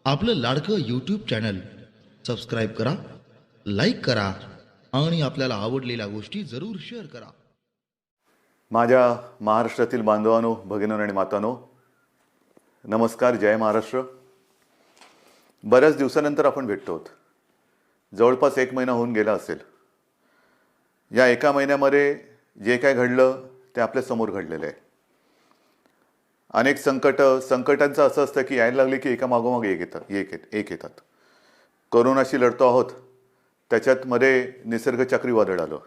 आपलं लाडकं YouTube channel subscribe करा, like करा आणि आपल्याला आवडलेल्या गोष्टी जरूर शेअर करा. माझ्या महाराष्ट्रातील बांधवांनो, भगिनींनो आणि मातांनो, नमस्कार. जय महाराष्ट्र. बऱ्याच दिवसानंतर आपण भेटतो आहोत. जवळपास 1 महिना होऊन गेला असेल. या एका महिन्यामध्ये जे काय घडलं ते आपल्या समोर घडलेलं आहे. अनेक संकटांचं असं असतं की यायला लागले की एका मागोमाग एक येतात. कोरोनाशी लढतो आहोत, त्याच्यात मध्ये निसर्ग चक्रीवादळ आलं.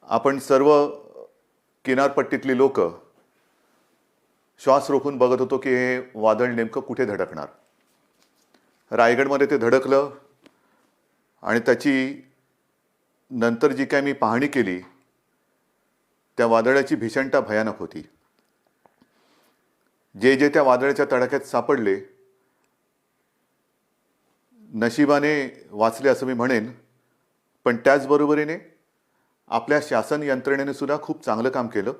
आपण सर्व किनारपट्टीतली लोक श्वास रोखून बघत होतो की हे वादळ नेमकं कुठे धडकणार. रायगडमध्ये ते धडकलं आणि त्याची नंतर जी काय मी पाहणी केली त्या वादळाची भीषणता भयानक होती. जे त्या वादळाच्या तडाख्यात सापडले नशिबाने वाचले असं मी म्हणेन, पण त्याचबरोबरीने आपल्या शासन यंत्रणेने सुद्धा खूप चांगलं काम केलं.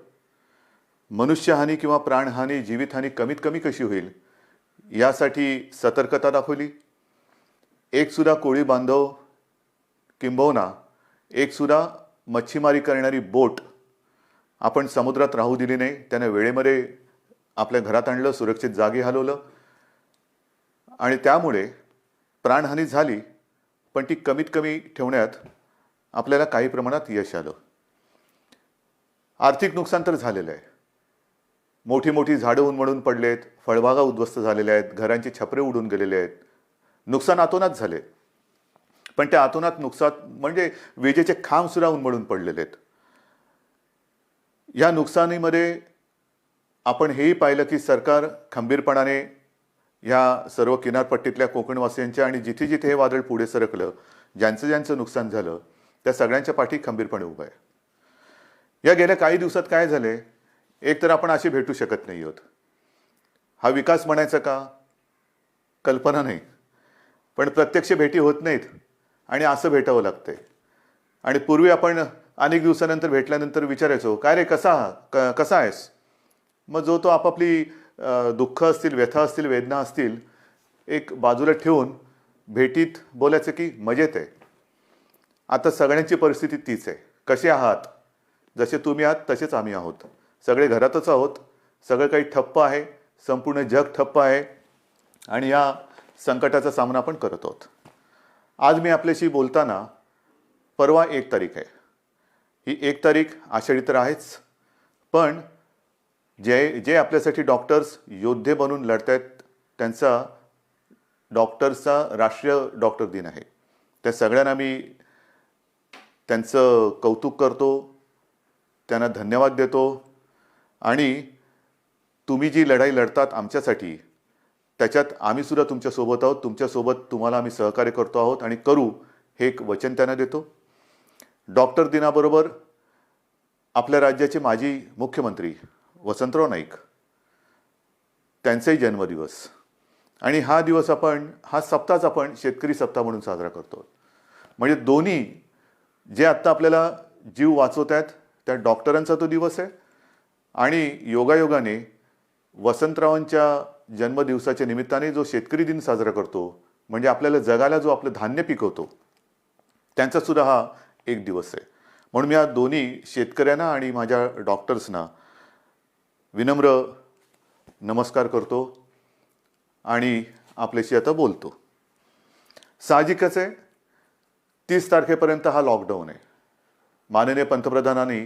मनुष्यहानी किंवा प्राणहानी, जीवितहानी कमीत कमी कशी होईल यासाठी सतर्कता दाखवली. एक सुद्धा कोळी बांधव किंबहुना एक सुद्धा मच्छीमारी करणारी बोट आपण समुद्रात राहू दिली नाही. त्याने वेळेमध्ये आपल्या घरात आणलं, सुरक्षित जागी हलवलं आणि त्यामुळे प्राणहानी झाली, पण ती कमीत कमी ठेवण्यात आपल्याला काही प्रमाणात यश आलं. आर्थिक नुकसान तर झालेलं आहे. मोठी मोठी झाडं उन्मळून पडलेत, फळबागा उद्ध्वस्त झालेल्या आहेत, घरांचे छपरे उडून गेलेले आहेत. नुकसान अतोनात झाले, पण त्या अतोनात नुकसान म्हणजे विजेचे खांब सुद्धा उन्मळून पडलेले आहेत. या नुकसानीमध्ये आपण हेही पाहिलं की सरकार खंबीरपणाने ह्या सर्व किनारपट्टीतल्या कोकणवासियांच्या आणि जिथे जिथे हे वादळ पुढे सरकलं, ज्यांचं नुकसान झालं त्या सगळ्यांच्या पाठी खंबीरपणे उभं आहे. या गेल्या काही दिवसात काय झाले, एक तर आपण अशी भेटू शकत नाही आहोत. हा विकास म्हणायचा का, कल्पना नाही, पण प्रत्यक्ष भेटी होत नाहीत आणि असं भेटावं लागतंय. आणि पूर्वी आपण अनेक दिवसानंतर भेटल्यानंतर विचारायचो, काय रे, कसा आहेस. मग जो तो आपापली दुःख असतील, व्यथा असतील, वेदना असतील एक बाजूला ठेवून भेटीत बोलायचं की मजेत आहे. आता सगळ्यांची परिस्थिती तीच आहे. कसे आहात, जसे तुम्ही आहात तसेच आम्ही आहोत. सगळे घरातच आहोत. सगळं काही ठप्प आहे, संपूर्ण जग ठप्प आहे आणि या संकटाचा सामना आपण करत आहोत. आज मी आपल्याशी बोलताना परवा 1 तारीख आहे. ही 1 तारीख आषाढी तर आहेच, पण जे आपल्यासाठी डॉक्टर्स योद्धे बनून लढत आहेत त्यांचा डॉक्टर्सचा राष्ट्रीय डॉक्टर दिन आहे. त्या सगळ्यांना मी त्यांचं कौतुक करतो, त्यांना धन्यवाद देतो. आणि तुम्ही जी लढाई लढतात आमच्यासाठी, त्याच्यात आम्ही सुद्धा तुमच्यासोबत आहोत. तुमच्यासोबत तुम्हाला आम्ही सहकार्य करतो आहोत आणि करू, हे एक वचन त्यांना देतो. डॉक्टर दिनाबरोबर आपल्या राज्याचे माजी मुख्यमंत्री वसंतराव नाईक, त्यांचाही जन्मदिवस. आणि हा दिवस हा सप्ताहच आपण शेतकरी सप्ताह म्हणून साजरा करतो. म्हणजे दोन्ही जे आत्ता आपल्याला जीव वाचवत आहेत त्या डॉक्टरांचा तो दिवस आहे आणि योगायोगाने वसंतरावांच्या जन्मदिवसाच्या निमित्ताने जो शेतकरी दिन साजरा करतो, म्हणजे आपल्याला जगाला जो आपलं धान्य पिकवतो, त्यांचा सुद्धा हा एक दिवस आहे. म्हणून मी या दोन्ही शेतकऱ्यांना आणि माझ्या डॉक्टर्सना विनम्र नमस्कार करतो आणि आपल्याशी आता बोलतो. साहजिकच आहे, 30 तारखेपर्यंत हा लॉकडाऊन आहे. माननीय पंतप्रधानांनी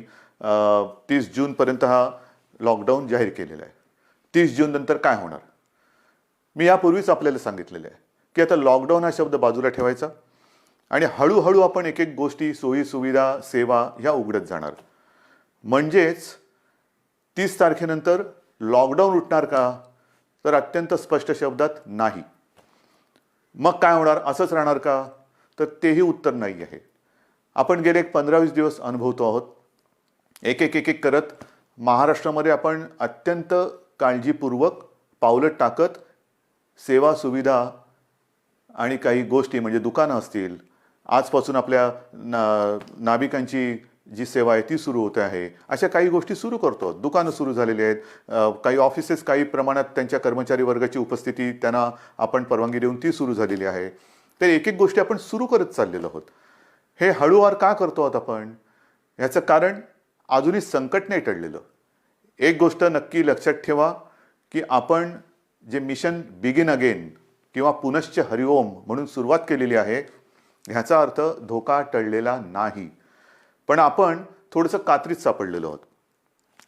30 जूनपर्यंत हा लॉकडाऊन जाहीर केलेला आहे. 30 जून नंतर काय होणार, मी यापूर्वीच आपल्याला सांगितलेलं आहे की आता लॉकडाऊन हा शब्द बाजूला ठेवायचा आणि हळूहळू आपण एक एक गोष्टी, सोयी सुविधा, सेवा ह्या उघडत जाणार. म्हणजेच 30 तारखेनंतर लॉकडाऊन उठणार का, तर अत्यंत स्पष्ट शब्दात नाही. मग काय होणार, असंच राहणार का, तर तेही उत्तर नाही आहे. आपण गेले 15-20 दिवस अनुभवतो आहोत. एक एक करत महाराष्ट्रामध्ये आपण अत्यंत काळजीपूर्वक पावलं टाकत सेवा सुविधा आणि काही गोष्टी म्हणजे दुकानं असतील, आजपासून आपल्या नाभिकांची जी सेवा आहे ती सुरू होते आहे. अशा काही गोष्टी सुरू करतो. दुकानं सुरू झालेली आहेत. काही ऑफिसेस काही प्रमाणात त्यांच्या कर्मचारी वर्गाची उपस्थिती त्यांना आपण परवानगी देऊन ती सुरू झालेली आहे. तर एक एक गोष्टी आपण सुरू करत चाललेलो आहोत. हे हळूवार का करतो आहोत आपण? याचं कारण अजूनही संकट नाही टळलेलं. एक गोष्ट नक्की लक्षात ठेवा की आपण जे मिशन बिगिन अगेन किंवा पुनश्च हरिओम म्हणून सुरुवात केलेली आहे, ह्याचा अर्थ धोका टळलेला नाही. पण आपण थोडंसं कात्रीत सापडलेलो आहोत.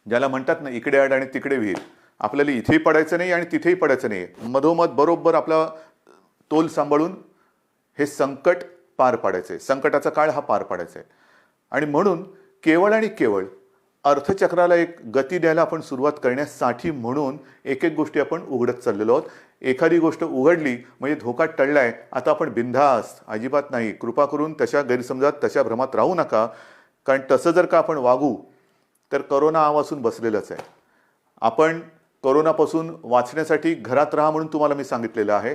ज्याला म्हणतात ना, इकडे आड आणि तिकडे विहीर. आपल्याला इथेही पडायचं नाही आणि तिथेही पडायचं नाही. मधोमध बरोबर आपला तोल सांभाळून हे संकट पार पाडायचं आहे. संकटाचा काळ हा पार पाडायचा आहे. आणि म्हणून केवळ आणि केवळ अर्थचक्राला एक गती द्यायला आपण सुरुवात करण्यासाठी म्हणून एक एक गोष्टी आपण उघडत चाललेलो आहोत. एखादी गोष्ट उघडली म्हणजे धोका टळलाय, आता आपण बिनधास्त, अजिबात नाही. कृपा करून तशा गैरसमजात, तशा भ्रमात राहू नका. कारण तसं जर का आपण वागू तर करोना आवासून बसलेलंच आहे. आपण करोनापासून वाचण्यासाठी घरात राहा म्हणून तुम्हाला मी सांगितलेलं आहे.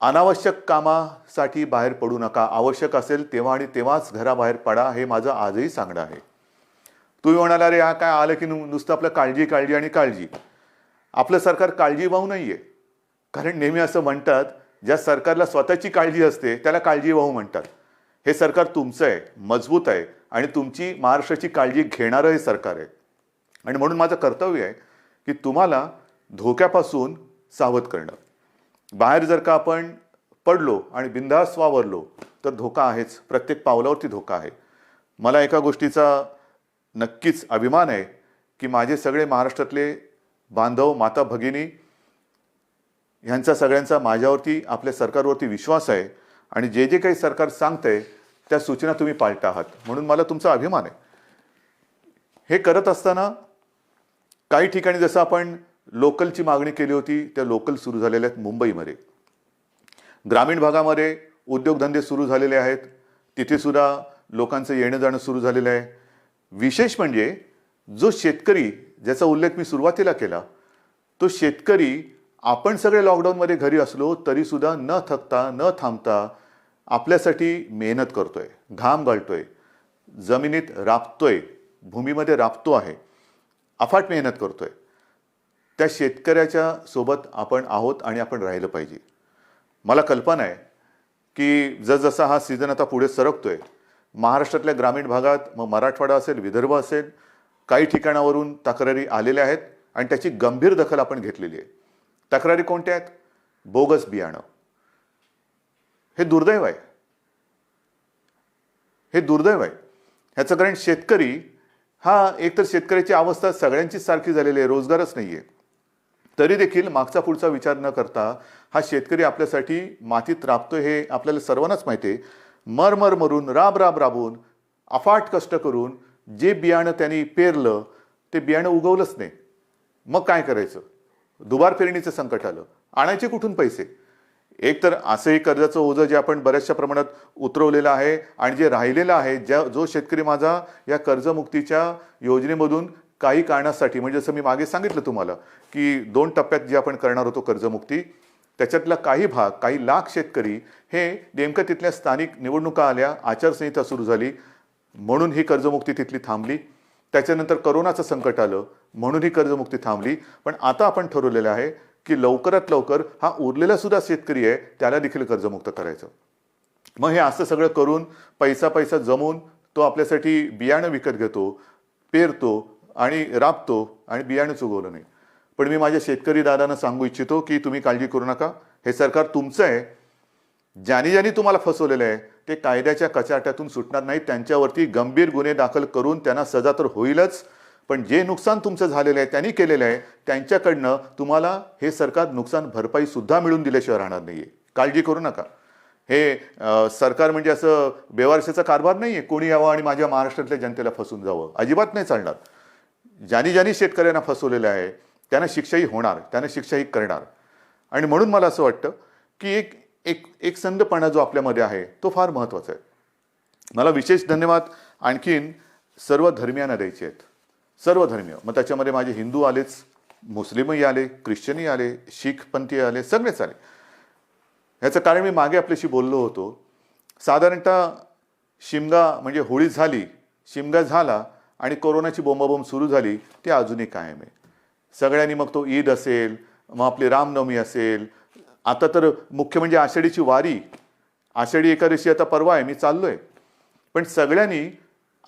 अनावश्यक कामासाठी बाहेर पडू नका. आवश्यक असेल तेव्हा आणि तेव्हाच घराबाहेर पडा, हे माझं आजही सांगणं आहे. तुम्ही म्हणाला, अरे हा काय आलं की नुसतं आपलं काळजी काळजी आणि काळजी. आपलं सरकार काळजीवाहू नाहीये. कारण नेहमी असं म्हणतात, ज्या सरकारला स्वतःची काळजी असते त्याला काळजीवाहू म्हणतात. हे सरकार तुमचं आहे, मजबूत आहे आणि तुमची महाराष्ट्राची काळजी घेणारं हे सरकार आहे. आणि म्हणून माझं कर्तव्य आहे की तुम्हाला धोक्यापासून सावध करणं. बाहेर जर का आपण पडलो आणि बिनधास्त वावरलो तर धोका आहेच. प्रत्येक पावलावरती धोका आहे. मला एका गोष्टीचा नक्कीच अभिमान आहे की माझे सगळे महाराष्ट्रातले बांधव, माता भगिनी ह्यांचा सगळ्यांचा माझ्यावरती, आपल्या सरकारवरती विश्वास आहे. आणि जे जे काही सरकार सांगतंय त्या सूचना तुम्ही पाळता आहात, म्हणून मला तुमचा अभिमान आहे. हे करत असताना काही ठिकाणी जसं आपण लोकलची मागणी केली होती, त्या लोकल सुरू झालेल्या आहेत. मुंबईमध्ये ग्रामीण भागामध्ये उद्योगधंदे सुरू झालेले आहेत. तिथे सुद्धा लोकांचं येणं जाणं सुरू झालेलं आहे. विशेष म्हणजे जो शेतकरी, ज्याचा उल्लेख मी सुरुवातीला केला, तो शेतकरी आपण सगळे लॉकडाऊनमध्ये घरी असलो तरी सुद्धा न थकता, न थांबता आपल्यासाठी मेहनत करतोय, घाम गाळतोय, जमिनीत राबतोय, भूमीमध्ये राबतो आहे, अफाट मेहनत करतोय. त्या शेतकऱ्याच्या सोबत आपण आहोत आणि आपण राहिलं पाहिजे. मला कल्पना आहे की जसजसा हा सीझन आता पुढे सरकतोय, महाराष्ट्रातल्या ग्रामीण भागात, मग मराठवाडा असेल, विदर्भ असेल, काही ठिकाणावरून तक्रारी आलेल्या आहेत आणि त्याची गंभीर दखल आपण घेतलेली आहे. तक्रारी कोणत्या आहेत? बोगस बियाणं. हे दुर्दैव आहे. हे दुर्दैव आहे. ह्याचं कारण शेतकरी हा, एकतर शेतकऱ्याची अवस्था सगळ्यांचीच सारखी झालेली आहे, रोजगारच नाहीये. तरी देखील मागचा पुढचा विचार न करता हा शेतकरी आपल्यासाठी मातीत राबतोय हे आपल्याला सर्वांनाच माहिती आहे. मरमर मरून, राब राब राबून, अफाट कष्ट करून जे बियाणं त्यांनी पेरलं ते बियाणं उगवलंच नाही. मग काय करायचं? दुबार पेरणीचं संकट आलं. आणायचे कुठून पैसे? एक तर असंही कर्जाचं ओझं जे आपण बऱ्याचशा प्रमाणात उतरवलेलं आहे आणि जे राहिलेलं आहे, जो शेतकरी माझा या कर्जमुक्तीच्या योजनेमधून काही कारणासाठी, म्हणजे जसं मी मागे सांगितलं तुम्हाला की 2 टप्प्यात जे आपण करणार होतो कर्जमुक्ती, त्याच्यातला काही भाग, काही लाख शेतकरी हे नेमकं तिथल्या स्थानिक निवडणुका आल्या, आचारसंहिता सुरू झाली म्हणून ही कर्जमुक्ती तिथली थांबली. त्याच्यानंतर करोनाचं संकट आलं म्हणून ही कर्जमुक्ती थांबली. पण आता आपण ठरवलेलं आहे की लवकरात लवकर हा उरलेला सुद्धा शेतकरी आहे त्याला देखील कर्जमुक्त करायचं. मग हे असं सगळं करून पैसा जमवून तो आपल्यासाठी बियाणं विकत घेतो, पेरतो आणि राबतो आणि बियाणंच उगवलं नाही. पण मी माझ्या शेतकरी दादांना सांगू इच्छितो की तुम्ही काळजी करू नका. हे सरकार तुमचं आहे. ज्यांनी तुम्हाला फसवलेलं आहे ते कायद्याच्या कचाट्यातून सुटणार नाही. त्यांच्यावरती गंभीर गुन्हे दाखल करून त्यांना सजा तर होईलच, पण जे नुकसान तुमचं झालेलं आहे, त्यांनी केलेलं आहे, त्यांच्याकडनं तुम्हाला हे सरकार नुकसान भरपाई सुद्धा मिळून दिल्याशिवाय राहणार नाहीये. काळजी करू नका. हे सरकार म्हणजे असं बेवारशाचा कारभार नाहीये, कोणी यावं आणि माझ्या महाराष्ट्रातल्या जनतेला फसवून जावं, अजिबात नाही चालणार. ज्यांनी शेतकऱ्यांना फसवलेलं आहे त्यांना शिक्षाही होणार, त्यांना शिक्षाही करणार. आणि म्हणून मला असं वाटतं की एक संधपणा जो आपल्यामध्ये आहे तो फार महत्त्वाचा आहे. मला विशेष धन्यवाद आणखीन सर्व धर्मियांना द्यायचे आहेत. सर्व धर्मीय, मग त्याच्यामध्ये माझे हिंदू आलेच, मुस्लिमही आले, ख्रिश्चनही आले, शीख पंथी आले, सगळेच आले. ह्याचं कारण मी मागे आपल्याशी बोललो होतो. साधारणतः शिमगा म्हणजे होळी झाली, शिमगा झाला आणि कोरोनाची बोंबाबोंब सुरू झाली, ती अजूनही कायम आहे. सगळ्यांनी मग तो ईद असेल, मग आपली रामनवमी असेल, आता तर मुख्य म्हणजे आषाढीची वारी, आषाढी एकादशी आता परवा आहे, मी चाललोय. पण सगळ्यांनी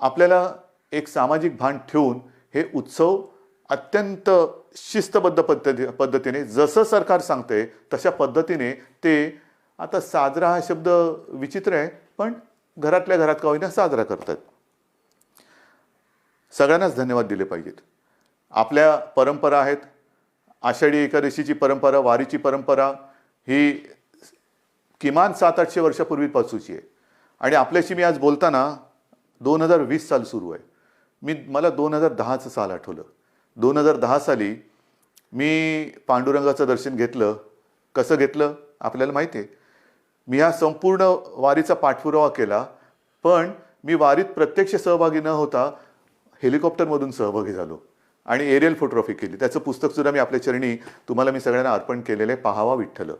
आपल्याला एक सामाजिक भान ठेवून हे उत्सव अत्यंत शिस्तबद्ध पद्धतीने जसं सरकार सांगते तशा पद्धतीने ते, आता साजरा हा शब्द विचित्र आहे, पण घरातल्या घरात का होईना साजरा करतात. सगळ्यांनाच धन्यवाद दिले पाहिजेत. आपल्या परंपरा आहेत, आषाढी एकादशीची परंपरा, वारीची परंपरा ही किमान 700-800 वर्षापूर्वीपासूनची आहे. आणि आपल्याशी मी आज बोलताना 2020 साल सुरू आहे. मला 2010चं साल आठवलं. 2010 साली मी पांडुरंगाचं दर्शन घेतलं. कसं घेतलं आपल्याला माहिती आहे. मी हा संपूर्ण वारीचा पाठपुरावा केला, पण मी वारीत प्रत्यक्ष सहभागी न होता हेलिकॉप्टरमधून सहभागी झालो आणि एरियल फोटोग्राफी केली. त्याचं पुस्तकसुद्धा मी आपल्या चरणी तुम्हाला मी सगळ्यांना अर्पण केलेलं आहे. पाहावा विठ्ठल.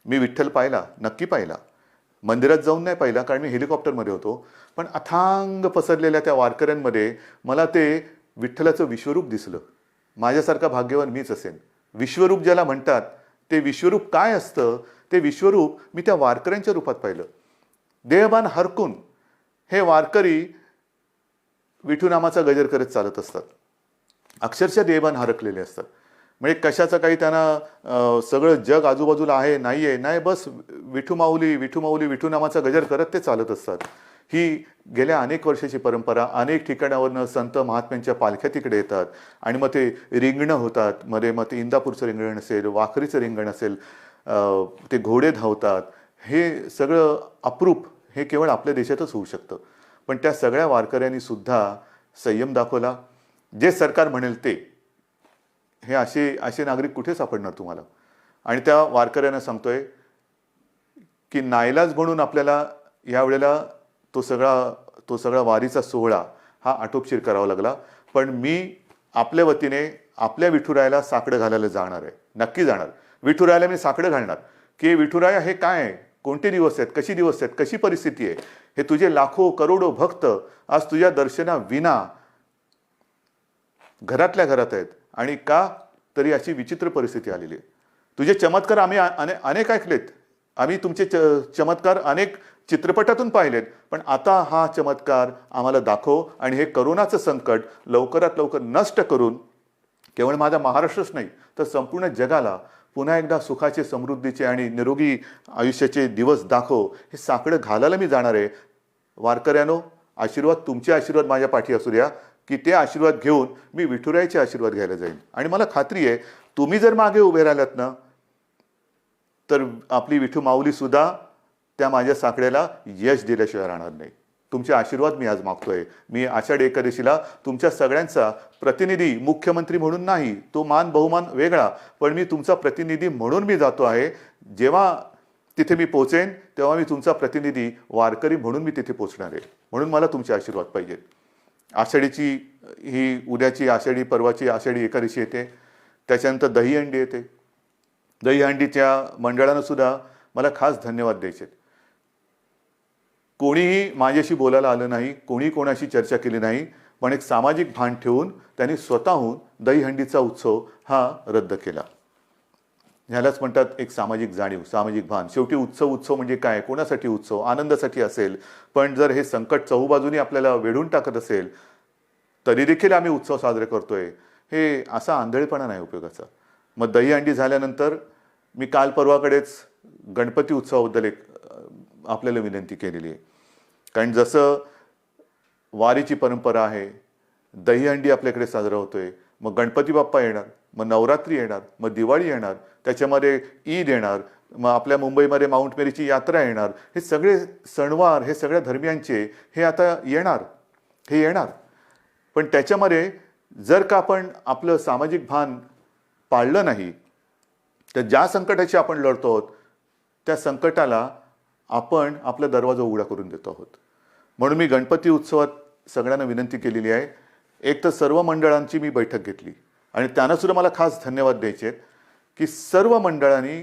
मी विठ्ठल पाहिला, नक्की पाहिला. मंदिरात जाऊन नाही पाहिला कारण मी हेलिकॉप्टरमध्ये होतो, पण अथांग पसरलेल्या त्या वारकऱ्यांमध्ये मला ते विठ्ठलाचं विश्वरूप दिसलं. माझ्यासारखा भाग्यवान मीच असेन. विश्वरूप ज्याला म्हणतात, ते विश्वरूप काय असतं ते विश्वरूप मी त्या वारकऱ्यांच्या रूपात पाहिलं. देहभान हरकून हे वारकरी विठूनामाचा गजर करत चालत असतात. अक्षरशः देहभान हरकलेले असतात. म्हणजे कशाचं काही त्यांना सगळं जग आजूबाजूला आहे नाही आहे, नाही, बस विठू माऊली विठू माऊली विठूनामाचा गजर करत ते चालत असतात. ही गेल्या अनेक वर्षाची परंपरा. अनेक ठिकाणावरनं संत महात्म्यांच्या पालख्या तिकडे येतात आणि मग ते रिंगणं होतात. मध्ये मग ते इंदापूरचं रिंगण असेल, वाखरीचं रिंगण असेल, ते घोडे धावतात. हे सगळं अप्रूप हे केवळ आपल्या देशातच होऊ शकतं. पण त्या सगळ्या वारकऱ्यांनी सुद्धा संयम दाखवला. जे सरकार म्हणेल ते, हे असे नागरिक कुठे सापडणार तुम्हाला. आणि त्या वारकऱ्यांना सांगतोय की नाईलाज म्हणून आपल्याला यावेळेला तो सगळा वारीचा सोहळा हा आटोपशीर करावा लागला. पण मी आपल्या वतीने आपल्या विठुरायाला साकडं घालायला जाणार आहे. नक्की जाणार. विठुरायाला मी साकडं घालणार की विठुराया हे काय आहे, कोणते दिवस आहेत, कशी दिवस आहेत, कशी परिस्थिती आहे. हे तुझे लाखो करोडो भक्त आज तुझ्या दर्शनाविना घरातल्या घरात आहेत. आणि का तरी अशी विचित्र परिस्थिती आलेली आहे. तुझे चमत्कार आम्ही अनेक ऐकलेत. आम्ही तुमचे चमत्कार अनेक चित्रपटातून पाहिलेत. पण आता हा चमत्कार आम्हाला दाखव आणि हे करोनाचं संकट लवकरात लवकर नष्ट करून केवळ माझा महाराष्ट्रच नाही तर संपूर्ण जगाला पुन्हा एकदा सुखाचे, समृद्धीचे आणि निरोगी आयुष्याचे दिवस दाखव. हे साकडं घालायला मी जाणार आहे. वारकऱ्यानो, आशीर्वाद, तुमचे आशीर्वाद माझ्या पाठी असू द्या की ते आशीर्वाद घेऊन मी विठुरायाचे आशीर्वाद घ्यायला जाईन. आणि मला खात्री आहे तुम्ही जर मागे उभे राहिलात ना तर आपली विठू माऊली सुद्धा त्या माझ्या साकड्याला यश दिल्याशिवाय राहणार नाही. तुमचे आशीर्वाद मी आज मागतोय. मी आषाढी एकादशीला तुमच्या सगळ्यांचा प्रतिनिधी, मुख्यमंत्री म्हणून नाही, तो मान बहुमान वेगळा, पण मी तुमचा प्रतिनिधी म्हणून मी जातो आहे. जेव्हा तिथे मी पोहोचेन तेव्हा मी तुमचा प्रतिनिधी, वारकरी म्हणून मी तिथे पोहोचणार आहे. म्हणून मला तुमचे आशीर्वाद पाहिजेत. आषाढीची ही उद्याची आषाढी, परवाची आषाढी एकादशी येते. त्याच्यानंतर दहीहंडी येते. दहीहंडीच्या मंडळानं सुद्धा मला खास धन्यवाद द्यायचे. कोणीही माझ्याशी बोलायला आलं नाही, कोणी कोणाशी चर्चा केली नाही, पण एक सामाजिक भान ठेवून त्यांनी स्वतःहून दहीहंडीचा उत्सव हा रद्द केला. ह्यालाच म्हणतात एक सामाजिक जाणीव, सामाजिक भान. शेवटी उत्सव म्हणजे काय, कोणासाठी उत्सव, आनंदासाठी असेल. पण जर हे संकट चहूबाजूनी आपल्याला वेढून टाकत असेल तरी देखील आम्ही उत्सव साजरे करतोय, हे असा आंधळेपणा नाही उपयोगाचा. मग दहीहंडी झाल्यानंतर मी काल परवाकडेच गणपती उत्सवाबद्दल एक आपल्याला विनंती केलेली आहे. कारण जसं वारीची परंपरा आहे, दहीहंडी आपल्याकडे साजरा होतोय, मग गणपती बाप्पा येणार, मग नवरात्री येणार, मग दिवाळी येणार, त्याच्यामध्ये ईद येणार, मग आपल्या मुंबईमध्ये माउंट मेरीची यात्रा येणार. हे सगळे सणवार, हे सगळ्या धर्मियांचे हे आता येणार. पण त्याच्यामध्ये जर का आपण आपलं सामाजिक भान पाळलं नाही तर ज्या संकटाशी आपण लढतो आहोत त्या संकटाला आपण आपला दरवाजा उघडा करून देतो आहोत. म्हणून मी गणपती उत्सवात सगळ्यांना विनंती केलेली आहे. एक तर सर्व मंडळांची मी बैठक घेतली आणि त्यांना सुद्धा मला खास धन्यवाद द्यायचे आहेत की सर्व मंडळांनी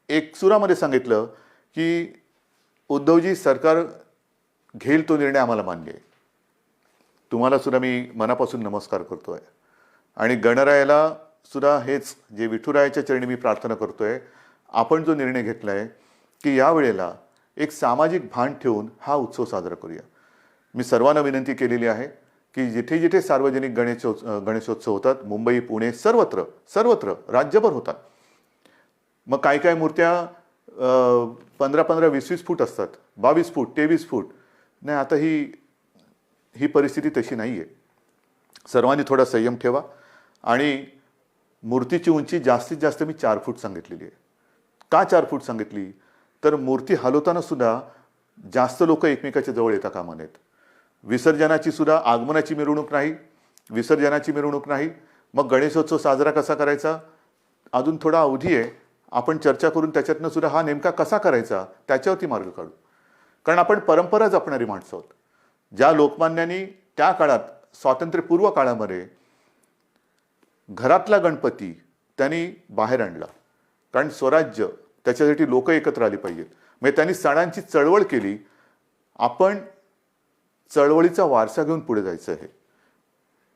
एक सुरामध्ये सांगितलं की उद्धवजी, सरकार घेईल तो निर्णय आम्हाला मान्य आहे. तुम्हाला सुद्धा मी मनापासून नमस्कार करतोय आणि गणरायाला सुद्धा हेच जे विठुरायाच्या चरणी मी प्रार्थना करतोय, आपण जो निर्णय घेतलाय की यावेळेला एक सामाजिक भान ठेवून हा उत्सव साजरा करूया. मी सर्वांना विनंती केलेली आहे की जिथे जिथे सार्वजनिक गणेशोत्सव होतात, मुंबई, पुणे, सर्वत्र सर्वत्र राज्यभर होतात. मग काय काय मूर्त्या 15-15, 20-20 फूट असतात, 22 फूट, 23 फूट. नाही, आता ही परिस्थिती तशी नाही आहे. सर्वांनी थोडा संयम ठेवा आणि मूर्तीची उंची जास्तीत जास्त मी 4 फूट सांगितलेली आहे. का 4 फूट सांगितली? तर मूर्ती हलवताना सुद्धा जास्त लोक एकमेकाच्या जवळ येता कामा नयेत. विसर्जनाची सुद्धा आगमनाची मिरवणूक नाही, विसर्जनाची मिरवणूक नाही. मग गणेशोत्सव साजरा कसा करायचा? अजून थोडा अवधी आहे. आपण चर्चा करून त्याच्यातनं सुद्धा हा नेमका कसा करायचा त्याच्यावरती मार्ग काढू. कारण आपण परंपरा जपणारी माणसं आहोत. ज्या लोकमान्यांनी त्या काळात स्वातंत्र्यपूर्व काळामध्ये घरातला गणपती त्यांनी बाहेर आणला, कारण स्वराज्य त्याच्यासाठी लोक एकत्र आली पाहिजेत. म्हणजे त्यांनी सणांची चळवळ केली. आपण चळवळीचा वारसा घेऊन पुढे जायचं आहे.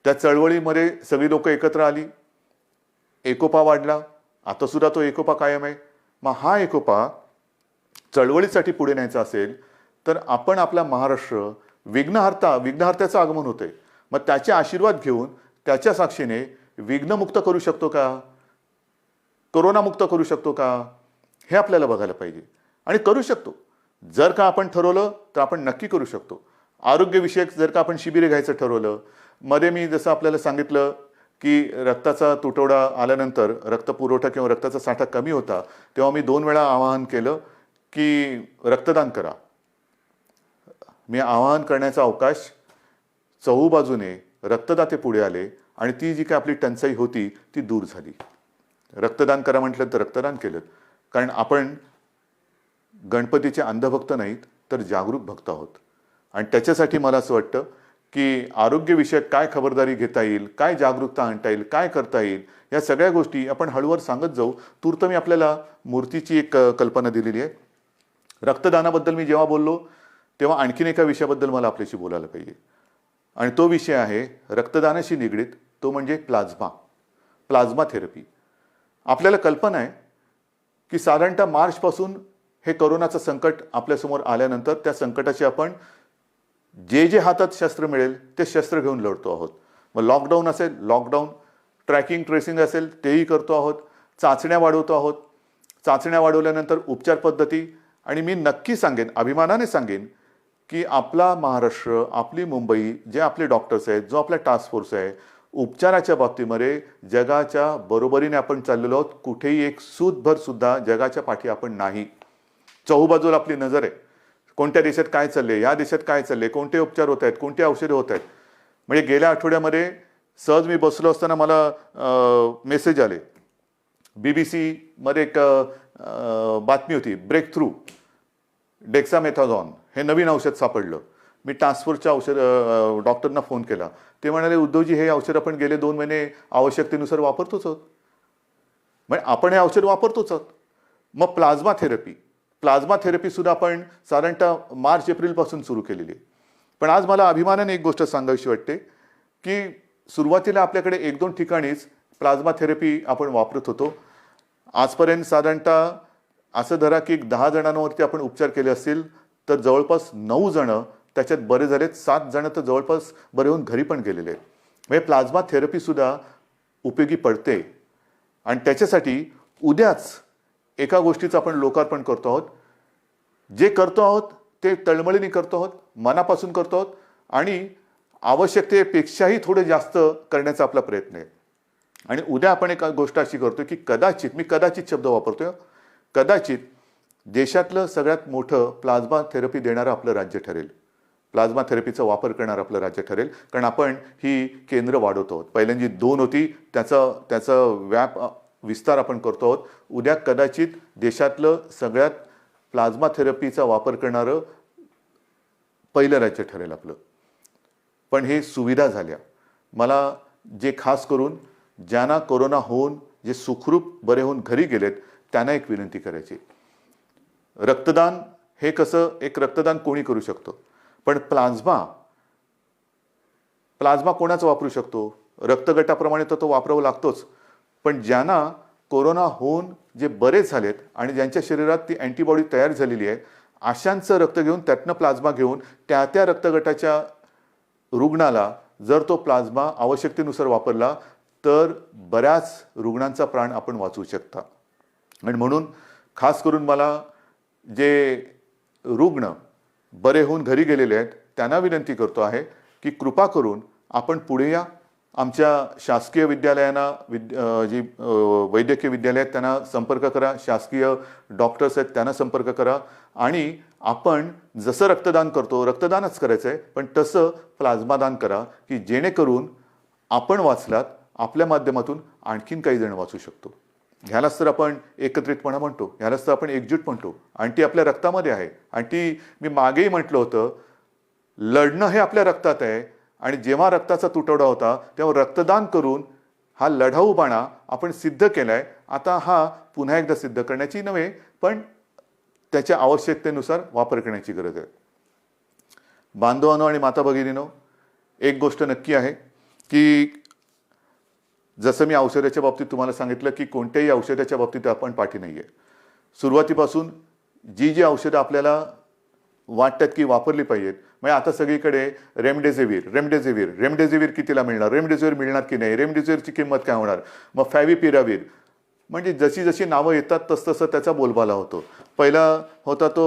त्या चळवळीमध्ये सगळी लोक एकत्र आली, एकोपा वाढला. आता सुद्धा तो एकोपा कायम आहे. मग हा एकोपा चळवळीसाठी पुढे न्यायचा असेल तर आपण आपला महाराष्ट्र विघ्नहर्त्याचं आगमन होतंय, मग त्याचे आशीर्वाद घेऊन त्याच्या साक्षीने विघ्नमुक्त करू शकतो का, कोरोनामुक्त करू शकतो का, हे आपल्याला बघायला पाहिजे. आणि करू शकतो. जर का आपण ठरवलं तर आपण नक्की करू शकतो. आरोग्यविषयक जर का आपण शिबिरे घ्यायचं ठरवलं, मध्ये मी जसं आपल्याला सांगितलं की रक्ताचा तुटवडा आल्यानंतर रक्तपुरवठा किंवा रक्ताचा साठा कमी होता, तेव्हा मी 2 वेळा आवाहन केलं की रक्तदान करा. मी आवाहन करण्याचा अवकाश, चहूबाजूने रक्तदाते पुढे आले आणि ती जी काय आपली टंचाई होती ती दूर झाली. रक्तदान करा म्हटलं तर रक्तदान केलं. कारण आपण गणपतीचे अंधभक्त नाहीत तर जागरूक भक्त आहोत. आणि त्याच्यासाठी मला असं वाटतं की आरोग्यविषयक काय खबरदारी घेता येईल, काय जागरूकता आणता येईल, काय करता येईल, या सगळ्या गोष्टी आपण हळूवार सांगत जाऊ. तूर्त मी आपल्याला मूर्तीची एक कल्पना दिलेली आहे. रक्तदानाबद्दल मी जेव्हा बोललो तेव्हा आणखीन एका विषयाबद्दल मला आपल्याशी बोलायला पाहिजे, आणि तो विषय आहे रक्तदानाशी निगडीत. तो म्हणजे प्लाझ्मा थेरपी. आपल्याला कल्पना आहे की साधारणतः मार्चपासून हे कोरोनाचं संकट आपल्यासमोर आल्यानंतर त्या संकटाची आपण जे हातात शस्त्र मिळेल ते शस्त्र घेऊन लढतो आहोत. मग लॉकडाऊन असेल, लॉकडाऊन, ट्रॅकिंग ट्रेसिंग असेल तेही करतो आहोत, चाचण्या वाढवतो आहोत. चाचण्या वाढवल्यानंतर उपचार पद्धती. आणि मी नक्की सांगेन, अभिमानाने सांगेन की आपला महाराष्ट्र, आपली मुंबई, जे आपले डॉक्टर्स आहेत, जो आपला टास्क फोर्स आहे, उपचाराच्या बाबतीमध्ये जगाच्या बरोबरीने आपण चाललेलो आहोत. कुठेही एक सूतभर सुद्धा जगाच्या पाठी आपण नाही. चहूबाजूला आपली नजर आहे. कोणत्या देशात काय चालले, या देशात काय चालले, कोणते उपचार होत आहेत, कोणती औषधे होत आहेत. म्हणजे गेल्या आठवड्यामध्ये सहज मी बसलो असताना मला मेसेज आले. BBC मध्ये एक बातमी होती, ब्रेक थ्रू डेक्सामेथाझॉन हे नवीन औषध सापडलं. मी टास्क फोर्सच्या डॉक्टरना फोन केला. ते म्हणाले, उद्धवजी हे औषध आपण गेले 2 महिने आवश्यकतेनुसार वापरतोच आहोत. म्हणजे आपण हे औषध वापरतोच आहोत. मग प्लाझ्मा थेरपी सुद्धा आपण साधारणतः मार्च-एप्रिलपासून सुरू केलेली आहे. पण आज मला अभिमानाने एक गोष्ट सांगावीशी वाटते की सुरुवातीला आपल्याकडे 1-2 ठिकाणीच प्लाझ्मा थेरपी आपण वापरत होतो. आजपर्यंत साधारणतः असं धरा की 10 जणांवरती आपण उपचार केले असतील तर जवळपास 9 जण त्याच्यात बरे झालेत, 7 जण तर जवळपास बरे होऊन घरी पण गेलेले आहेत. म्हणजे प्लाझ्मा थेरपी सुद्धा उपयोगी पडते. आणि त्याच्यासाठी उद्याच एका गोष्टीचं आपण लोकार्पण करतो आहोत. जे करतो आहोत ते तळमळीने करतो आहोत, मनापासून करतो आहोत आणि आवश्यकतेपेक्षाही थोडे जास्त करण्याचा आपला प्रयत्न आहे. आणि उद्या आपण एक गोष्ट अशी करतोय की कदाचित, मी कदाचित शब्द वापरतोय, कदाचित देशातलं सगळ्यात मोठं प्लाझ्मा थेरपी देणारं आपलं राज्य ठरेल. प्लाझ्मा थेरपीचा वापर करणारं आपलं राज्य ठरेल. कारण आपण ही केंद्र वाढवतो आहोत. पहिल्यांदी 2 होती, त्याचा विस्तार आपण करतो आहोत. उद्या कदाचित देशातलं सगळ्यात प्लाझ्मा थेरपीचा वापर करणारं पहिलं राज्य ठरेल आपलं. पण हे सुविधा झाल्या. मला जे खास करून ज्यांना कोरोना होऊन जे सुखरूप बरे होऊन घरी गेलेत त्यांना एक विनंती करायची. रक्तदान हे कसं, एक रक्तदान कोणी करू शकतो, पण प्लाझ्मा कोणाचा वापरू शकतो? रक्तगटाप्रमाणे तर तो वापरावा लागतोच, पण ज्यांना कोरोना होऊन जे बरे झालेत आणि ज्यांच्या शरीरात ती अँटीबॉडी तयार झालेली आहे, अशांचं रक्त घेऊन त्यातनं प्लाझ्मा घेऊन त्या रक्तगटाच्या रुग्णाला जर तो प्लाझ्मा आवश्यकतेनुसार वापरला तर बऱ्याच रुग्णांचा प्राण आपण वाचवू शकता. आणि म्हणून खास करून मला जे रुग्ण बरे होऊन घरी गेलेले आहेत त्यांना विनंती करतो आहे की कृपा करून आपण पुढे या. आमच्या शासकीय विद्यालयांना जी वैद्यकीय विद्यालय आहेत त्यांना संपर्क करा, शासकीय डॉक्टर्स आहेत त्यांना संपर्क करा आणि आपण जसं रक्तदान करतो, रक्तदानच करायचं आहे, पण तसं प्लाझ्मा दान करा की जेणेकरून आपण वाचलात, आपल्या माध्यमातून आणखीन काही जण वाचू शकतो. ह्यालाच तर आपण एकत्रितपणा म्हणतो, ह्यालाच तर आपण एकजूट म्हणतो आणि ती आपल्या रक्तामध्ये आहे. आणि ती मी मागेही म्हटलं होतं, लढणं हे आपल्या रक्तात आहे आणि जेव्हा रक्ताचा तुटवडा होता तेव्हा रक्तदान करून हा लढाऊ बाणा आपण सिद्ध केलाय. आता हा पुन्हा एकदा सिद्ध करण्याची नव्हे, पण त्याच्या आवश्यकतेनुसार वापर करण्याची गरज आहे. बांधवांनो आणि माता भगिनींनो, एक गोष्ट नक्की आहे की जसं मी औषधाच्या बाबतीत तुम्हाला सांगितलं की कोणत्याही औषधाच्या बाबतीत आपण पाठी नाही आहे. सुरुवातीपासून जी औषधं आपल्याला वाटतात की वापरली पाहिजेत, म्हणजे आता सगळीकडे रेमडेसिवीर कितीला मिळणार, रेमडेसिवीर मिळणार की नाही, रेमडेसिवीरची किंमत काय होणार, मग फॅव्हिपिरावीर, म्हणजे जशी जशी नावं येतात तसं त्याचा बोलबाला होतो. पहिला होता तो